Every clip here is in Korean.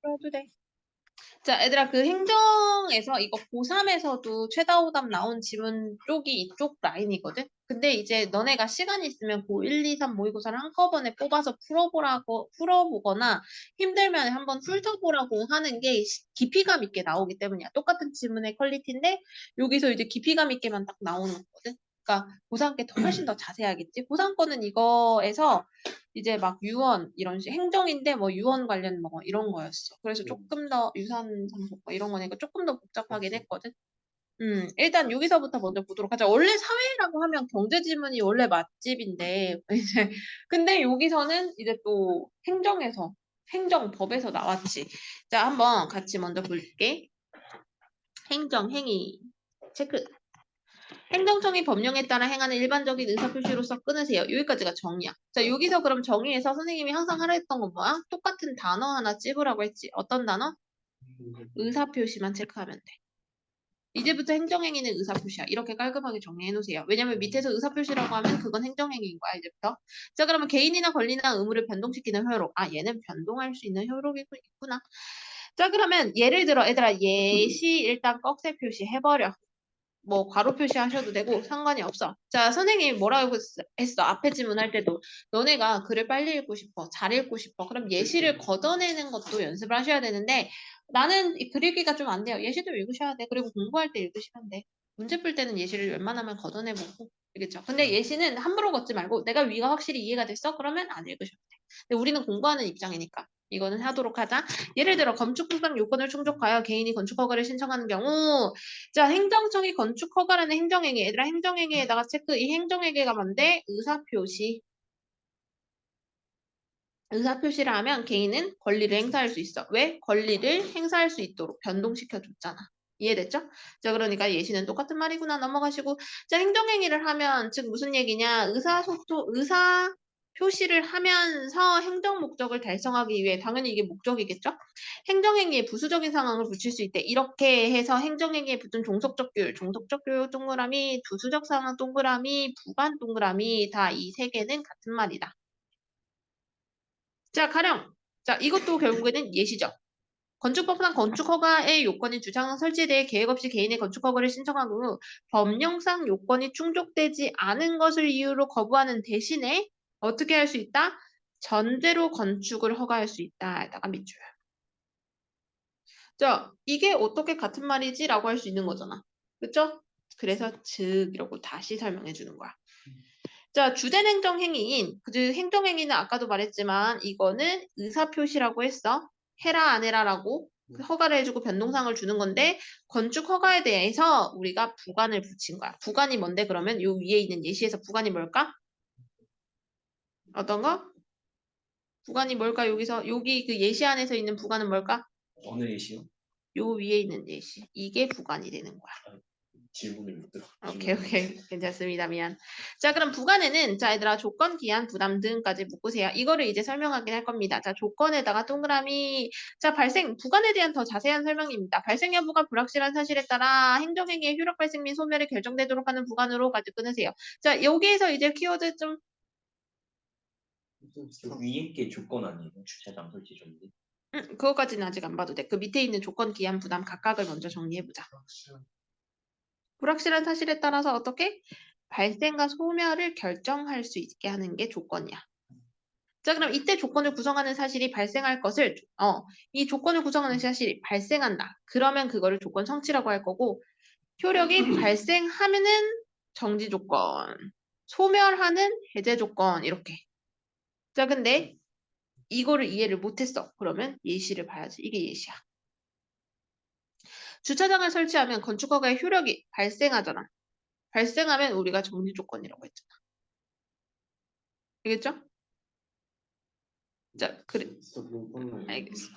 풀어도 돼. 자, 얘들아, 그 행정에서 이거 고3에서도 최다 오답 나온 지문 쪽이 이쪽 라인이거든? 근데 이제 너네가 시간이 있으면 고 1, 2, 3 모의고사를 한꺼번에 뽑아서 풀어보거나 힘들면 한번 훑어보라고 하는 게 깊이감 있게 나오기 때문이야. 똑같은 지문의 퀄리티인데 여기서 이제 깊이감 있게만 딱 나오는 거거든? 그러니까 고3 게 훨씬 더 자세하겠지? 고3 거는 이거에서 이제 막 유언 이런 식 행정인데 뭐 유언 관련 뭐 이런 거였어. 그래서 조금 더 유산 상속과 이런 거니까 조금 더 복잡하긴 했거든. 일단 여기서부터 먼저 보도록 하자. 원래 사회라고 하면 경제 지문이 원래 맛집인데 이제 근데 여기서는 이제 또 행정에서 행정법에서 나왔지. 자, 한번 같이 먼저 볼게. 행정 행위 체크. 행정청이 법령에 따라 행하는 일반적인 의사표시로서 끊으세요. 여기까지가 정의야. 자, 여기서 그럼 정의에서 선생님이 항상 하라 했던 건 뭐야? 똑같은 단어 하나 찝으라고 했지. 어떤 단어? 의사표시만 체크하면 돼. 이제부터 행정행위는 의사표시야. 이렇게 깔끔하게 정리해 놓으세요. 왜냐면 밑에서 의사표시라고 하면 그건 행정행위인 거야, 이제부터. 자, 그러면 개인이나 권리나 의무를 변동시키는 효력. 아, 얘는 변동할 수 있는 효력이 있구나. 자, 그러면 예를 들어, 얘들아, 예시 일단 꺽쇠 표시 해버려. 뭐 괄호 표시하셔도 되고 상관이 없어. 자, 선생님이 뭐라고 했어? 앞에 질문할 때도 너네가 글을 빨리 읽고 싶어, 잘 읽고 싶어. 그럼 예시를 걷어내는 것도 연습을 하셔야 되는데 나는 글 읽기가 좀 안 돼요. 예시도 읽으셔야 돼. 그리고 공부할 때 읽으시면 돼. 문제 풀 때는 예시를 웬만하면 걷어내보고 알겠죠? 근데 예시는 함부로 걷지 말고 내가 위가 확실히 이해가 됐어? 그러면 안 읽으셔도 돼. 근데 우리는 공부하는 입장이니까 이거는 하도록 하자. 예를 들어 건축법상 요건을 충족하여 개인이 건축허가를 신청하는 경우 자, 행정청이 건축 허가라는 행정행위. 얘들아, 행정행위에다가 체크. 이 행정행위가 뭔데? 의사표시. 의사표시를 하면 개인은 권리를 행사할 수 있어. 왜? 권리를 행사할 수 있도록 변동시켜줬잖아. 이해됐죠? 자, 그러니까 예시는 똑같은 말이구나. 넘어가시고. 자, 행정행위를 하면, 즉, 무슨 얘기냐? 의사 표시를 하면서 행정 목적을 달성하기 위해, 당연히 이게 목적이겠죠? 행정행위에 부수적인 상황을 붙일 수 있대. 이렇게 해서 행정행위에 붙은 종속적 교육 동그라미, 부수적 상황 동그라미, 부관 동그라미, 다 이 세 개는 같은 말이다. 자, 가령. 자, 이것도 결국에는 예시죠. 건축법상 건축허가의 요건인 주차장 설치에 대해 계획 없이 개인의 건축허가를 신청한 후 법령상 요건이 충족되지 않은 것을 이유로 거부하는 대신에 어떻게 할 수 있다? 전제로 건축을 허가할 수 있다. 에다가 밑줄. 자, 이게 어떻게 같은 말이지? 라고 할 수 있는 거잖아. 그쵸? 그래서 즉 이러고 다시 설명해 주는 거야. 자, 주된 행정행위인, 그 행정행위는 아까도 말했지만 이거는 의사표시라고 했어. 해라 안 해라라고 허가를 해주고 변동사항을 주는 건데 건축 허가에 대해서 우리가 부관을 붙인 거야. 부관이 뭔데 그러면 요 위에 있는 예시에서 부관이 뭘까? 어떤 거? 부관이 뭘까? 여기서 여기 그 예시 안에서 있는 부관은 뭘까? 어느 예시요? 요 위에 있는 예시. 이게 부관이 되는 거야. 질문을 못 들어. 오케이. 괜찮습니다. 미안. 자, 그럼 부관에는, 자, 얘들아, 조건, 기한, 부담 등까지 묶으세요. 이거를 이제 설명하긴 할 겁니다. 자, 조건에다가 동그라미. 자, 부관에 대한 더 자세한 설명입니다. 발생 여부가 불확실한 사실에 따라 행정행위의 효력 발생 및 소멸이 결정되도록 하는 부관으로까지 끊으세요. 자, 여기에서 이제 키워드 좀, 위에 게 조건 아니에요? 주차장 설치 정지. 그거까지는 아직 안 봐도 돼. 그 밑에 있는 조건, 기한, 부담 각각을 먼저 정리해보자. 불확실한 사실에 따라서 어떻게? 발생과 소멸을 결정할 수 있게 하는 게 조건이야. 자, 그럼 이때 조건을 구성하는 사실이 발생할 것을, 이 조건을 구성하는 사실이 발생한다. 그러면 그거를 조건 성취라고 할 거고, 효력이 발생하면은 정지 조건, 소멸하는 해제 조건, 이렇게. 자, 근데 이거를 이해를 못했어. 그러면 예시를 봐야지. 이게 예시야. 주차장을 설치하면 건축허가의 효력이 발생하잖아. 발생하면 우리가 정지 조건이라고 했잖아. 알겠죠? 자, 그래. 알겠어.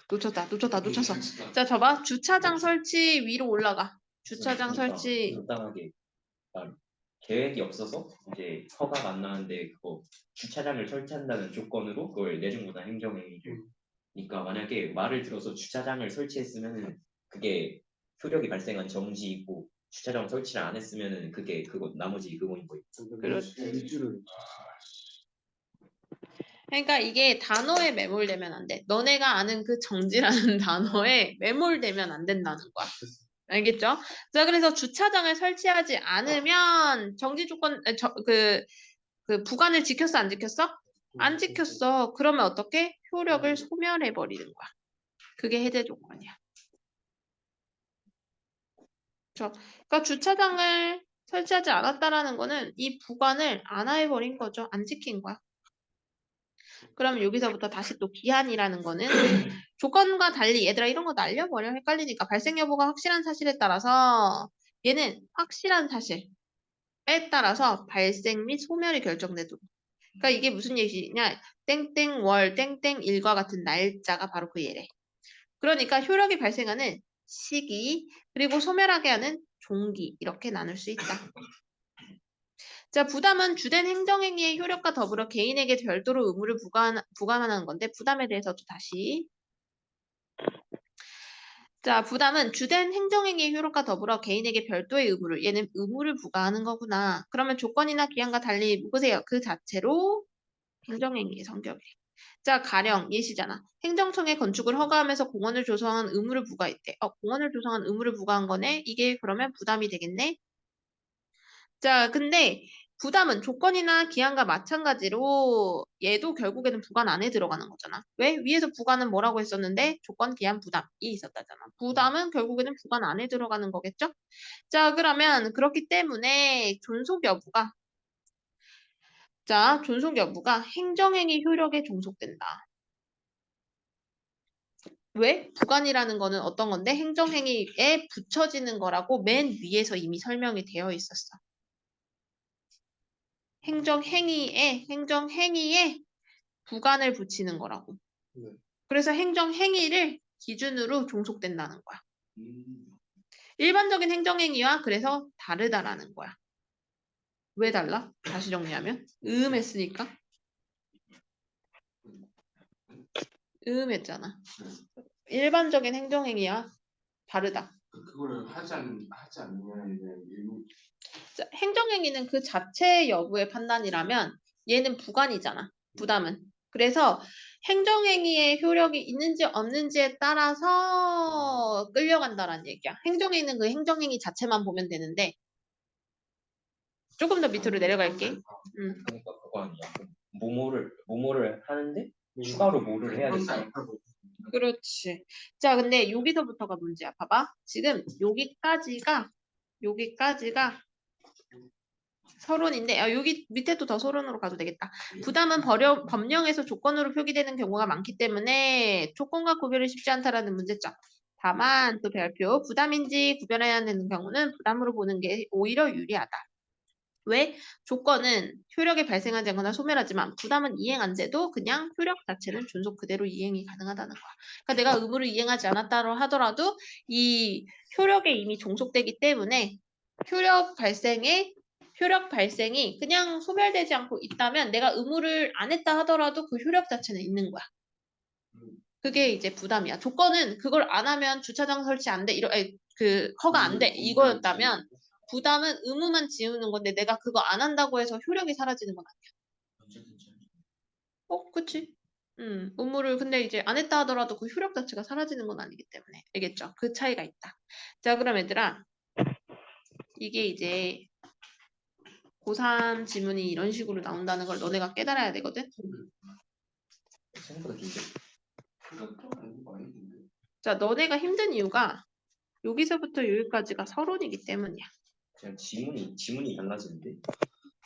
놓쳤어. 자, 봐봐. 주차장 설치 위로 올라가. 주차장 설치. 간단하게 계획이 없어서 이제 허가가 안 나는데 그거 주차장을 설치한다는 조건으로 그걸 내준구나 행정행위를. 그러니까 만약에 말을 들어서 주차장을 설치했으면은 그게 효력이 발생한 정지이고 주차장 설치를 안 했으면은 그게 그거 나머지 그거인 거예요. 그렇지. 그러니까 이게 단어에 매몰되면 안 돼. 너네가 아는 그 정지라는 단어에 매몰되면 안 된다는 거야. 알겠죠? 자, 그래서 주차장을 설치하지 않으면 정지 조건, 그 부관을 지켰어, 안 지켰어? 안 지켰어. 그러면 어떻게? 효력을 소멸해 버리는 거야. 그게 해제 조건이야. 그렇죠? 그러니까 주차장을 설치하지 않았다라는 거는 이 부관을 안 해버린 거죠. 안 지킨 거야. 그럼 여기서부터 다시 또 기한이라는 거는 조건과 달리 얘들아 이런 거 날려버려. 헷갈리니까 발생 여부가 확실한 사실에 따라서 얘는 확실한 사실에 따라서 발생 및 소멸이 결정되도록. 그러니까 이게 무슨 얘기냐? 땡땡월 땡땡일과 같은 날짜가 바로 그 예래. 그러니까 효력이 발생하는 시기 그리고 소멸하게 하는 종기 이렇게 나눌 수 있다. 자, 부담은 주된 행정행위의 효력과 더불어 개인에게 별도로 의무를 부과하는 건데 부담에 대해서도 다시 자, 부담은 주된 행정행위의 효력과 더불어 개인에게 별도의 의무를 얘는 의무를 부과하는 거구나. 그러면 조건이나 기한과 달리 보세요. 그 자체로 행정행위의 성격이. 자, 가령 예시잖아. 행정청에 건축을 허가하면서 공원을 조성한 의무를 부과했대. 공원을 조성한 의무를 부과한 거네. 이게 그러면 부담이 되겠네. 자, 근데 부담은 조건이나 기한과 마찬가지로 얘도 결국에는 부관 안에 들어가는 거잖아. 왜? 위에서 부관은 뭐라고 했었는데 조건, 기한, 부담이 있었다잖아. 부담은 결국에는 부관 안에 들어가는 거겠죠? 자, 그러면 그렇기 때문에 존속 여부가 행정행위 효력에 종속된다. 왜? 부관이라는 거는 어떤 건데 행정행위에 붙여지는 거라고 맨 위에서 이미 설명이 되어 있었어. 행정행위에 부관을 붙이는 거라고. 네. 그래서 행정행위를 기준으로 종속된다는 거야. 일반적인 행정행위와 그래서 다르다라는 거야. 왜 달라? 다시 정리하면 했으니까. 했잖아. 일반적인 행정행위와 다르다. 그거를 하지 않느냐에 대한 의무. 자, 행정행위는 그 자체 여부의 판단이라면 얘는 부관이잖아. 부담은. 그래서 행정행위의 효력이 있는지 없는지에 따라서 끌려간다라는 얘기야. 행정행위는 그 행정행위 자체만 보면 되는데 조금 더 밑으로 내려갈게. 그러니까 그건 약간 뭐뭐를 하는데 추가로 뭐를 해야 된다. 그렇지. 자, 근데 여기서부터가 문제야. 봐봐. 지금 여기까지가 서론인데 여기 밑에도 더 서론으로 가도 되겠다. 부담은 법령에서 조건으로 표기되는 경우가 많기 때문에 조건과 구별이 쉽지 않다라는 문제점. 다만 또 별표 부담인지 구별해야 되는 경우는 부담으로 보는 게 오히려 유리하다. 왜? 조건은 효력이 발생하지 않거나 소멸하지만 부담은 이행 안 돼도 그냥 효력 자체는 존속 그대로 이행이 가능하다는 거야. 그러니까 내가 의무를 이행하지 않았다 하더라도 이 효력에 이미 종속되기 때문에 효력 발생이 그냥 소멸되지 않고 있다면 내가 의무를 안 했다 하더라도 그 효력 자체는 있는 거야. 그게 이제 부담이야. 조건은 그걸 안 하면 주차장 설치 안 돼. 허가 안 돼. 이거였다면 부담은 의무만 지우는 건데 내가 그거 안 한다고 해서 효력이 사라지는 건 아니야. 그치? 의무를 근데 이제 안 했다 하더라도 그 효력 자체가 사라지는 건 아니기 때문에 알겠죠? 그 차이가 있다. 자, 그럼 얘들아 이게 이제 고3 지문이 이런 식으로 나온다는 걸 너네가 깨달아야 되거든? 생각보다 긴데. 자, 너네가 힘든 이유가 여기서부터 여기까지가 서론이기 때문이야. 그냥 지문이 달라지는데.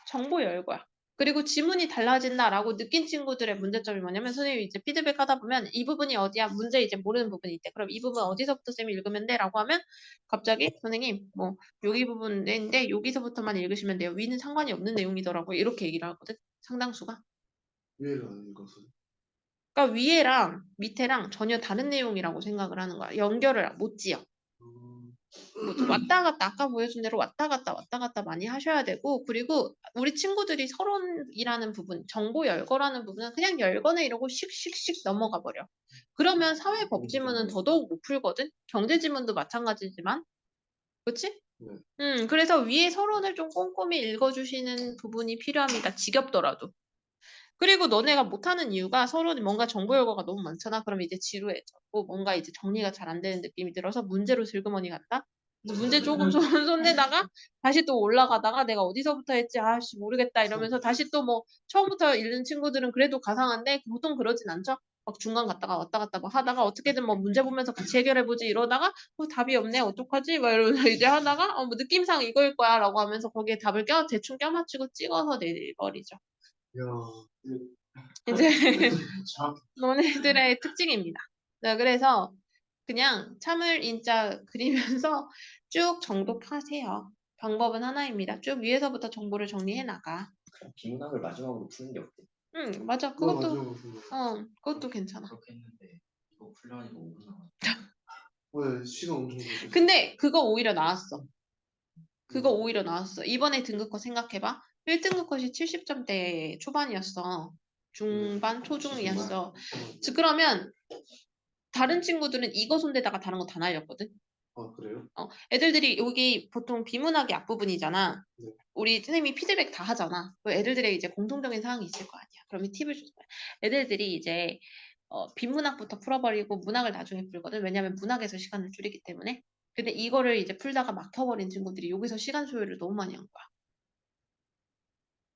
정보 열거야. 그리고 지문이 달라진다라고 느낀 친구들의 문제점이 뭐냐면 선생님이 이제 피드백 하다 보면 이 부분이 어디야? 문제 이제 모르는 부분이 있대. 그럼 이 부분 어디서부터 쌤이 읽으면 돼? 라고 하면 갑자기 선생님 뭐 여기 부분인데 여기서부터만 읽으시면 돼요. 위는 상관이 없는 내용이더라고요. 이렇게 얘기를 하거든. 상당수가. 위에라는 것은 그러니까 위에랑 밑에랑 전혀 다른 내용이라고 생각을 하는 거야. 연결을 못 지어. 뭐 왔다 갔다 아까 보여준 대로 왔다 갔다 많이 하셔야 되고 그리고 우리 친구들이 서론이라는 부분 정보 열거라는 부분은 그냥 열거네 이러고 씩씩씩 넘어가 버려. 그러면 사회 법 지문은 더더욱 못 풀거든. 경제 지문도 마찬가지지만 그렇지? 그래서 위에 서론을 좀 꼼꼼히 읽어주시는 부분이 필요합니다. 지겹더라도. 그리고 너네가 못하는 이유가 서로 뭔가 정보 열거가 너무 많잖아. 그럼 이제 지루해졌고 뭔가 이제 정리가 잘 안 되는 느낌이 들어서 문제로 슬그머니 간다. 그래서 문제 조금 손대다가 다시 또 올라가다가 내가 어디서부터 했지 아씨 모르겠다 이러면서 다시 또 뭐 처음부터 읽는 친구들은 그래도 가상한데 보통 그러진 않죠. 막 중간 갔다가 왔다 갔다 막 하다가 어떻게든 뭐 문제 보면서 같이 해결해보지 이러다가 답이 없네 어떡하지 막 이러면서 이제 하다가 뭐 느낌상 이거일 거야 라고 하면서 거기에 답을 대충 껴맞추고 찍어서 내버리죠. 야, 이제 정확히 너네들의 특징입니다. 자, 그래서 그냥 참을 인자 그리면서 쭉 정독하세요. 방법은 하나입니다. 쭉 위에서부터 정보를 정리해 나가. 그럼 비문학을 마지막으로 푸는 게 어때? 응, 맞아. 그거 그것도, 맞아. 그것도 괜찮아. 그렇게 했는데 이거 풀려니까 5분 남았어. 왜 시간 엄청 걸렸어. 근데 그거 오히려 나왔어. 그거 음. 오히려 나왔어. 이번에 등급컷 생각해봐. 1등급 컷이 70점대 초반이었어. 중반, 초중이었어. 즉, 그러면 다른 친구들은 이거 손대다가 다른 거 다 날렸거든. 아 그래요? 애들들이 여기 보통 비문학의 앞부분이잖아. 네. 우리 선생님이 피드백 다 하잖아. 그 애들들의 이제 공통적인 사항이 있을 거 아니야. 그러면 팁을 줄 거야. 애들들이 이제 비문학부터 풀어버리고 문학을 나중에 풀거든. 왜냐면 문학에서 시간을 줄이기 때문에. 근데 이거를 이제 풀다가 막혀버린 친구들이 여기서 시간 소요를 너무 많이 한 거야.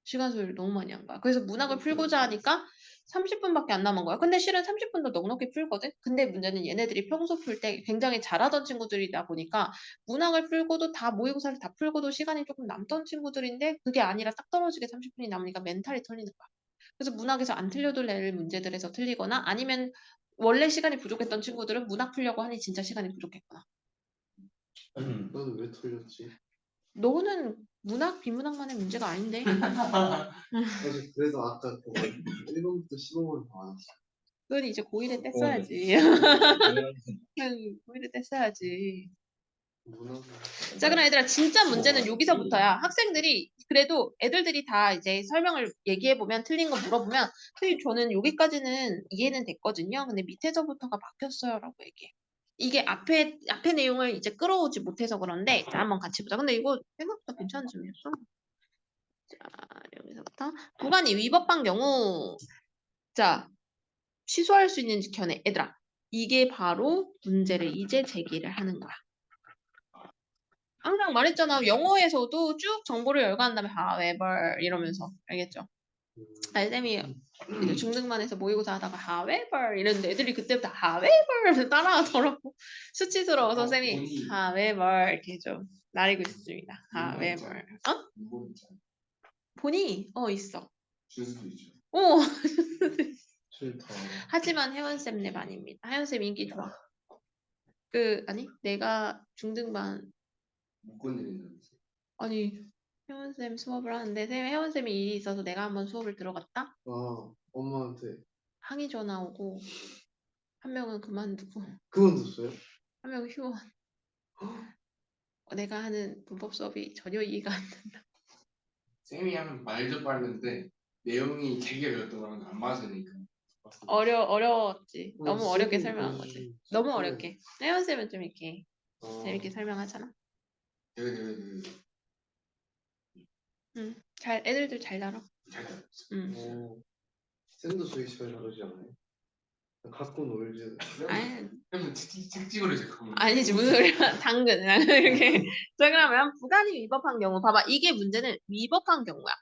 시간 소요를 너무 많이 한 거야. 그래서 문학을 풀고자 하니까 30분밖에 안 남은 거야. 근데 실은 30분도 넉넉히 풀거든? 근데 문제는 얘네들이 평소 풀 때 굉장히 잘하던 친구들이다 보니까 문학을 풀고도 다 모의고사를 다 풀고도 시간이 조금 남던 친구들인데 그게 아니라 딱 떨어지게 30분이 남으니까 멘탈이 털리는 거야. 그래서 문학에서 안 틀려도 낼 문제들에서 틀리거나 아니면 원래 시간이 부족했던 친구들은 문학 풀려고 하니 진짜 시간이 부족했거나. 나는 왜 털렸지? 너는 문학, 비문학만의 문제가 아닌데? 맞아. 그래서 아까 그거 1번부터 15번 다 왔어. 그건 이제 고1에 뗐어야지. 고1에 뗐어야지. 문학. 자, 그럼 얘들아, 진짜 문제는 여기서부터야. 학생들이, 그래도 애들들이 다 이제 설명을 얘기해보면, 틀린 거 물어보면, 선생님, 저는 여기까지는 이해는 됐거든요. 근데 밑에서부터가 막혔어요. 라고 얘기해. 이게 앞에 내용을 이제 끌어오지 못해서 그런데, 자, 한번 같이 보자. 근데 이거 생각보다 괜찮은 점이었어. 자, 여기서부터. 구간이 위법한 경우, 자, 취소할 수 있는지 견해. 얘들아, 이게 바로 문제를 이제 제기를 하는 거야. 항상 말했잖아. 영어에서도 쭉 정보를 열거한 다음에 however 이러면서 알겠죠? 쌤이 이제 중등반에서 모의고사 하다가 however 이랬는데 애들이 그때부터 however 따라하더라고. 수치스러워서 쌤이 however 이렇게 좀 나리고 있습니다. however. 어? 이번 있잖아. 본이 있어. 줄 수도 있죠. 어. 싫다. 하지만 혜원쌤 내 반입니다. 혜원쌤 인기 좋아. 아니 내가 중등반 무권 내린다면서. 아니 혜원쌤 수업을 하는데 혜원쌤이 일이 있어서 내가 한번 수업을 들어갔다. 아 엄마한테 항의 전화 오고 한 명은 그만두고 그만뒀어요? 한 명은 휴원. 내가 하는 문법 수업이 전혀 이해가 안 된다. 쌤이 하면 말도 빠르는데 내용이 되게 어렵더라고 안 맞으니까. 어려웠지. 너무 어렵게 쌤이 설명한 거지. 좀 너무 쉽게- 어렵게. 혜원쌤은 좀 이렇게 아, 재밌게 설명하잖아. 되게 응. 애들들 잘 알아. 잘 들었어. 응. 쌤도 저희 잘 다루지 않아요? 갖고 놀지. 아니, 쌤은 특집으로 이제 그거. 아니지 무슨 소리야. 당근 이렇게. 자 그러면 부관이 위법한 경우 봐봐. 이게 문제는 위법한 경우야.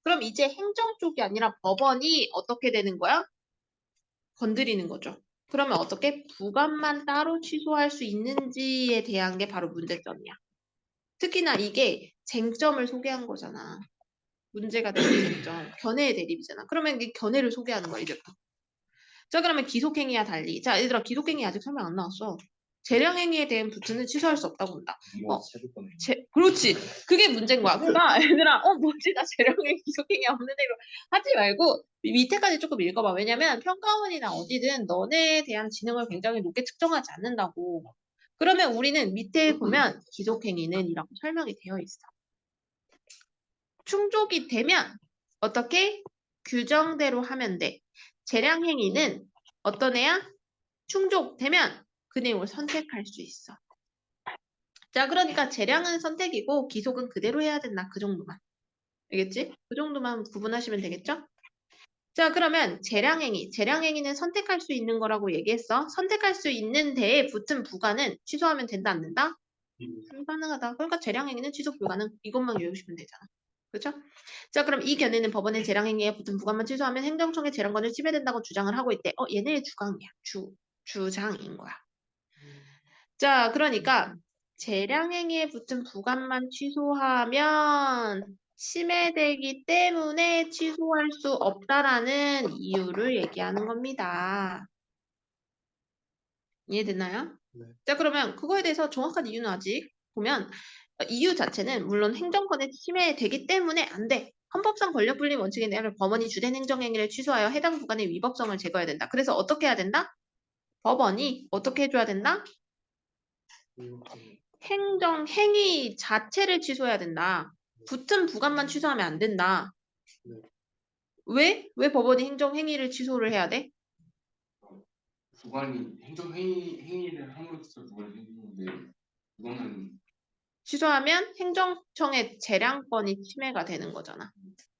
그럼 이제 행정 쪽이 아니라 법원이 어떻게 되는 거야? 건드리는 거죠. 그러면 어떻게 부관만 따로 취소할 수 있는지에 대한 게 바로 문제점이야. 특히나 이게 쟁점을 소개한 거잖아. 문제가 되는 쟁점, 견해의 대립이잖아. 그러면 이 견해를 소개하는 거야 이제부터. 자 그러면 기속행위와 달리. 자 얘들아 기속행위 아직 설명 안 나왔어. 재량행위에 대한 부츠는 취소할 수 없다고 본다. 이거 찾을 뻔해. 그렇지. 그게 문제인 거야. 그러니까 얘들아, 뭐지? 나 재량행위, 기속행위 없는데 이거 하지 말고 밑에까지 조금 읽어봐. 왜냐면 평가원이나 어디든 너네에 대한 지능을 굉장히 높게 측정하지 않는다고. 그러면 우리는 밑에 보면 기속행위는 이라고 설명이 되어 있어. 충족이 되면 어떻게? 규정대로 하면 돼. 재량행위는 어떤 애야? 충족되면 그 내용을 선택할 수 있어. 자, 그러니까 재량은 선택이고 기속은 그대로 해야 된다. 그 정도만. 알겠지? 그 정도만 구분하시면 되겠죠? 자, 그러면 재량행위. 재량행위는 선택할 수 있는 거라고 얘기했어. 선택할 수 있는 데에 붙은 부가는 취소하면 된다, 안 된다? 불가능하다. 그러니까 재량행위는 취소 불가능. 이것만 외우시면 되잖아. 그렇죠? 자, 그럼 이 견해는 법원의 재량행위에 붙은 부가만 취소하면 행정청의 재량권을 침해된다고 주장을 하고 있대. 얘네의 주장이야. 주장인 거야. 자, 그러니까 재량행위에 붙은 부가만 취소하면 침해되기 때문에 취소할 수 없다라는 이유를 얘기하는 겁니다. 이해됐나요? 네. 자, 그러면 그거에 대해서 정확한 이유는 아직 보면 이유 자체는 물론 행정권에 침해되기 때문에 안 돼. 헌법상 권력분립 원칙에 대한 법원이 주된 행정행위를 취소하여 해당 부관의 위법성을 제거해야 된다. 그래서 어떻게 해야 된다? 법원이 어떻게 해줘야 된다? 행정행위 자체를 취소해야 된다. 붙은 부관만 취소하면 안 된다. 네. 왜? 왜 법원이 행정행위를 취소를 해야 돼? 주관이 행위를 함으로써 주관이 생기는데 그거는 취소하면 행정청의 재량권이 침해가 되는 거잖아.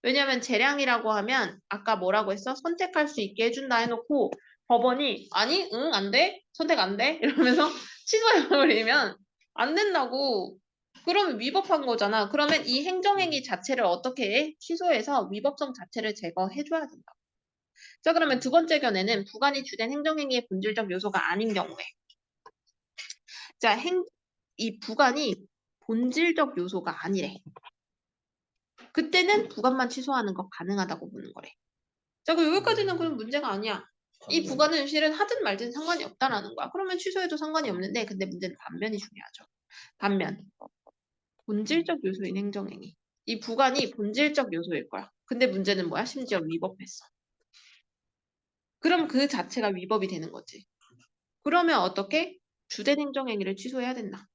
왜냐하면 재량이라고 하면 아까 뭐라고 했어? 선택할 수 있게 해준다 해놓고 법원이 아니, 응, 안 돼? 선택 안 돼? 이러면서 취소해버리면 안 된다고. 그러면 위법한 거잖아. 그러면 이 행정행위 자체를 어떻게 해? 취소해서 위법성 자체를 제거해줘야 된다. 자, 그러면 두 번째 견해는 부관이 주된 행정행위의 본질적 요소가 아닌 경우에. 자, 이 부관이 본질적 요소가 아니래. 그때는 부관만 취소하는 거 가능하다고 보는 거래. 자, 그럼 여기까지는 그럼 문제가 아니야. 이 부관은 실은 하든 말든 상관이 없다라는 거야. 그러면 취소해도 상관이 없는데, 근데 문제는 반면이 중요하죠. 반면, 본질적 요소인 행정행위. 이 부관이 본질적 요소일 거야. 근데 문제는 뭐야? 심지어 위법했어. 그럼 그 자체가 위법이 되는 거지. 그러면 어떻게? 주된 행정행위를 취소해야 된다.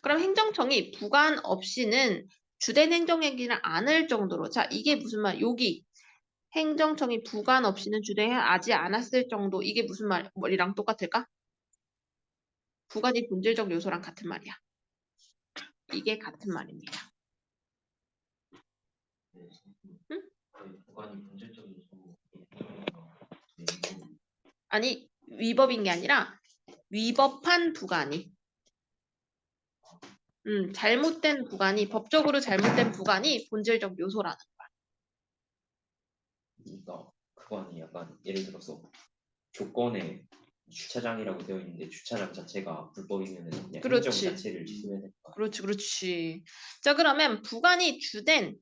그럼 행정청이 부관 없이는 주된 행정행위를 안 할 정도로, 자, 이게 무슨 말? 여기 행정청이 부관 없이는 주대하지 않았을 정도, 이게 무슨 말이랑 똑같을까? 부관이 본질적 요소랑 같은 말이야. 이게 같은 말입니다. 응? 부관이 본질적 요소 아니, 위법인 게 아니라 위법한 부관이. 잘못된 부관이, 법적으로 잘못된 부관이 본질적 요소라는 거야. 그러니까 그거는 약간 예를 들어서 조건에 주차장이라고 되어 있는데 주차장 자체가 불법이면은 그냥 행정 그렇지. 자체를 취소해야 되는 거야. 그렇지, 그렇지. 자, 그러면 부관이 주된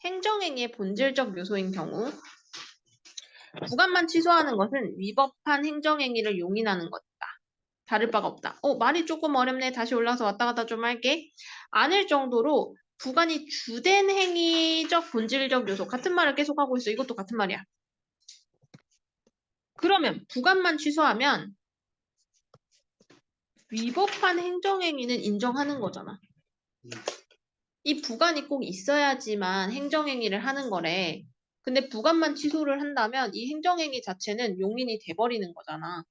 행정행위의 본질적 요소인 경우, 부관만 취소하는 것은 위법한 행정행위를 용인하는 것이다. 다를 바가 없다. 말이 조금 어렵네. 다시 올라서 왔다 갔다 좀 할게. 않을 정도로 부관이 주된 행위적 본질적 요소. 같은 말을 계속 하고 있어. 이것도 같은 말이야. 그러면 부관만 취소하면 위법한 행정행위는 인정하는 거잖아. 이 부관이 꼭 있어야지만 행정행위를 하는 거래. 근데 부관만 취소를 한다면 이 행정행위 자체는 용인이 돼버리는 거잖아.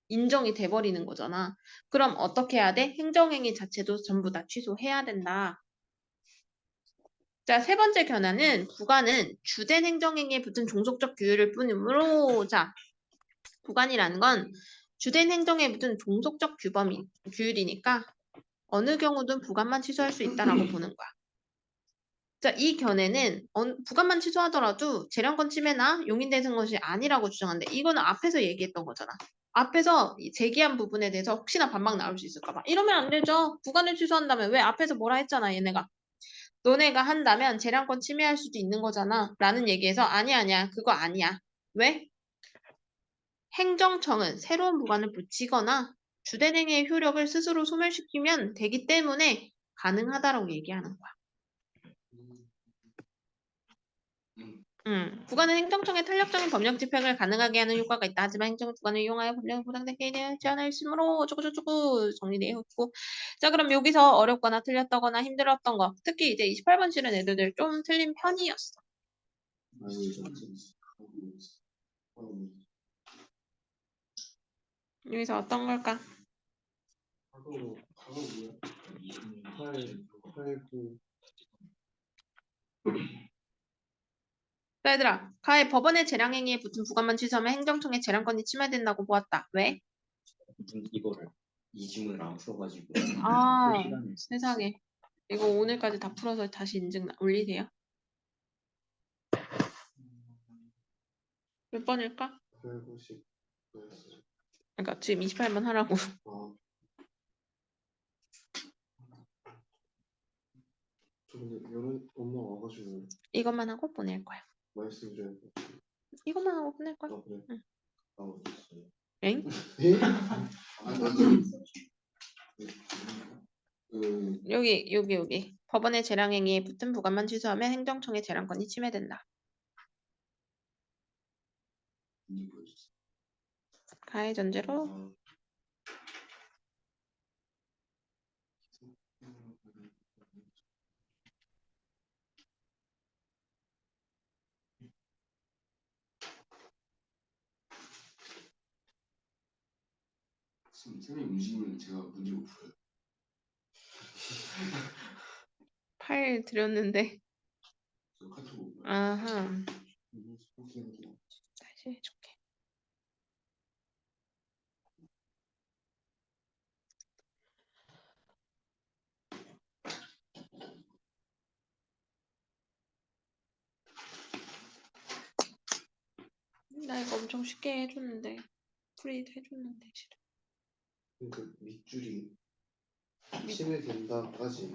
인정이 돼버리는 거잖아. 그럼 어떻게 해야 돼? 행정행위 자체도 전부 다 취소해야 된다. 자, 세 번째 견해는 부관은 주된 행정행위에 붙은 종속적 규율일 뿐이므로, 자, 부관이라는 건 주된 행정에 붙은 종속적 규율이니까 어느 경우든 부관만 취소할 수 있다라고 보는 거야. 자, 이 견해는 부관만 취소하더라도 재량권 침해나 용인되는 것이 아니라고 주장한대. 이거는 앞에서 얘기했던 거잖아. 앞에서 제기한 부분에 대해서 혹시나 반박 나올 수 있을까 봐. 이러면 안 되죠. 부관을 취소한다면 왜 앞에서 뭐라 했잖아, 얘네가. 너네가 한다면 재량권 침해할 수도 있는 거잖아. 라는 얘기에서 아니야. 그거 아니야. 왜? 행정청은 새로운 부관을 붙이거나 주된 행위의 효력을 스스로 소멸시키면 되기 때문에 가능하다라고 얘기하는 거야. 부관은 행정청의 탄력적인 법령 집행을 가능하게 하는 효과가 있다. 하지만 행정 부관을 이용하여 법령을 보장되게 대한 제한을 있으므로 어쩌고저쩌고 정리되어 있고. 자, 그럼 여기서 어렵거나 틀렸다거나 힘들었던 거, 특히 이제 28번 실은 애들들 좀 틀린 편이었어. 여기서 어떤 걸까? 과거 뭐야? 8, 9 자, 얘들아. 가의 법원의 재량행위에 붙은 부관만 취소하면 행정청의 재량권이 침해된다고 보았다. 왜? 이거를 이 지문을 안 풀어가지고 아, 풀 시간을 세상에. 이거 오늘까지 다 풀어서 다시 인증 올리세요. 몇 번일까? 190. 그러니까 지금 28번 하라고. 아. 저 근데 연애 엄마 와가지고 이것만 하고 보낼 거야. 말씀드려야 돼. 이것만 하고 보낼 거야. 아 그래? 응. 아 어딨어요? 엥? 예? 여기. 법원의 재량행위에 붙은 부관만 취소하면 행정청의 재량권이 침해된다. 가의 전제로 선생님 움직이면 제가 문제고 풀어요. 파일 드렸는데. 저 카톡 아하. 다시 해줄게. 나 이거 엄청 쉽게 해줬는데. 프리드 해줬는데 싫어. 그 밑줄이 침해된다까지.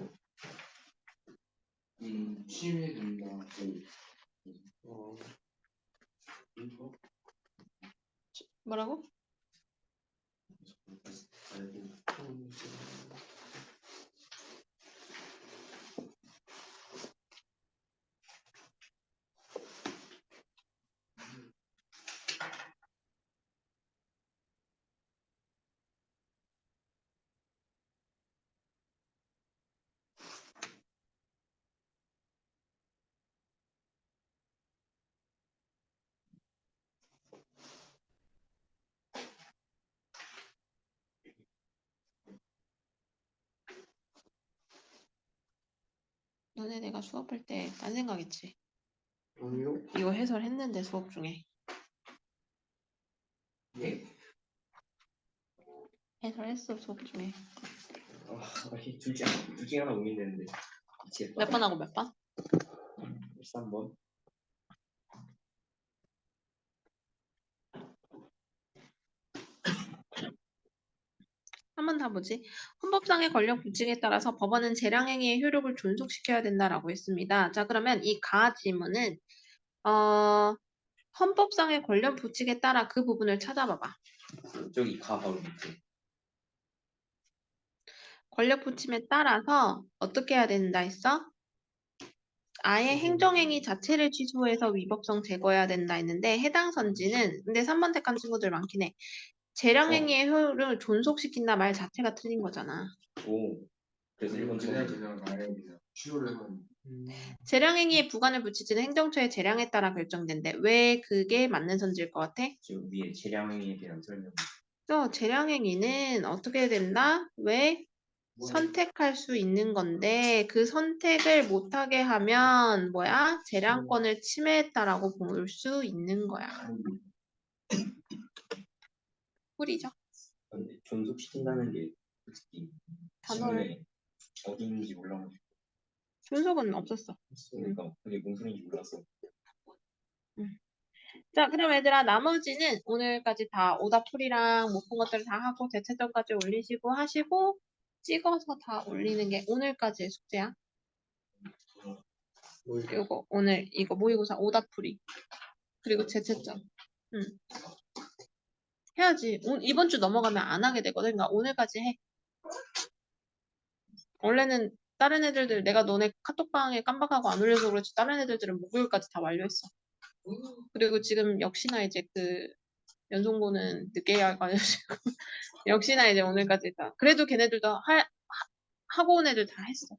침해된다. 어. 이거 뭐라고? 알고. 너네 내가 수업할 때 딴 생각했지? 아니요. 이거 해설했는데 수업 중에. 예? 해설했어 수업 중에. 둘 중에 하나 고민되는데 미치겠다. 몇 번 하고 몇 번? 13번. 한 번 다 보지. 헌법상의 권력 규칙에 따라서 법원은 재량행위의 효력을 존속시켜야 된다라고 했습니다. 자, 그러면 이 가 지문은 헌법상의 권력 규칙에 따라 그 부분을 찾아봐봐. 저기 가 바로 밑에. 권력 부침에 따라서 어떻게 해야 된다 했어? 아예 행정행위 자체를 취소해서 위법성 제거해야 된다 했는데 해당 선지는 근데 3번 택한 친구들 많긴 해. 재량행위의 효력을 존속시킨다 말 자체가 틀린 거잖아. 오. 그래서 1번 그냥 처음. 그냥 나야 그냥 취소를 해서 재량행위에 부관을 붙이지는 행정처의 재량에 따라 결정된대. 왜 그게 맞는 선지일 것 같아? 지금 위에 재량행위에 대한 설명. 재량행위는 어떻게 된다? 왜? 선택할 수 있는 건데 그 선택을 못하게 하면 뭐야? 재량권을 침해했다라고 볼 수 있는 거야. 꿀이죠. 근데 존속시킨다는 게 솔직히 단어를 지문에 어디 있는지 몰라가지고. 존속은 없었어. 그러니까 그게 뭔 소리인지 몰랐어. 자, 그럼 얘들아 나머지는 오늘까지 다 오답풀이랑 못 푼 것들 다 하고 대체점까지 올리시고 하시고 찍어서 다 올리는 게 오늘까지의 숙제야. 뭐 요거 오늘 이거 모의고사 오답풀이 그리고 재채점. 해야지. 이번 주 넘어가면 안 하게 되거든. 그러니까 오늘까지 해. 원래는 다른 애들들 내가 너네 카톡방에 깜빡하고 안 올려서 그렇지 다른 애들들은 목요일까지 다 완료했어. 그리고 지금 역시나 이제 그 연속고는 늦게 해야 가지고 역시나 이제 오늘까지 다. 그래도 걔네들도 하고 온 애들 다 했어.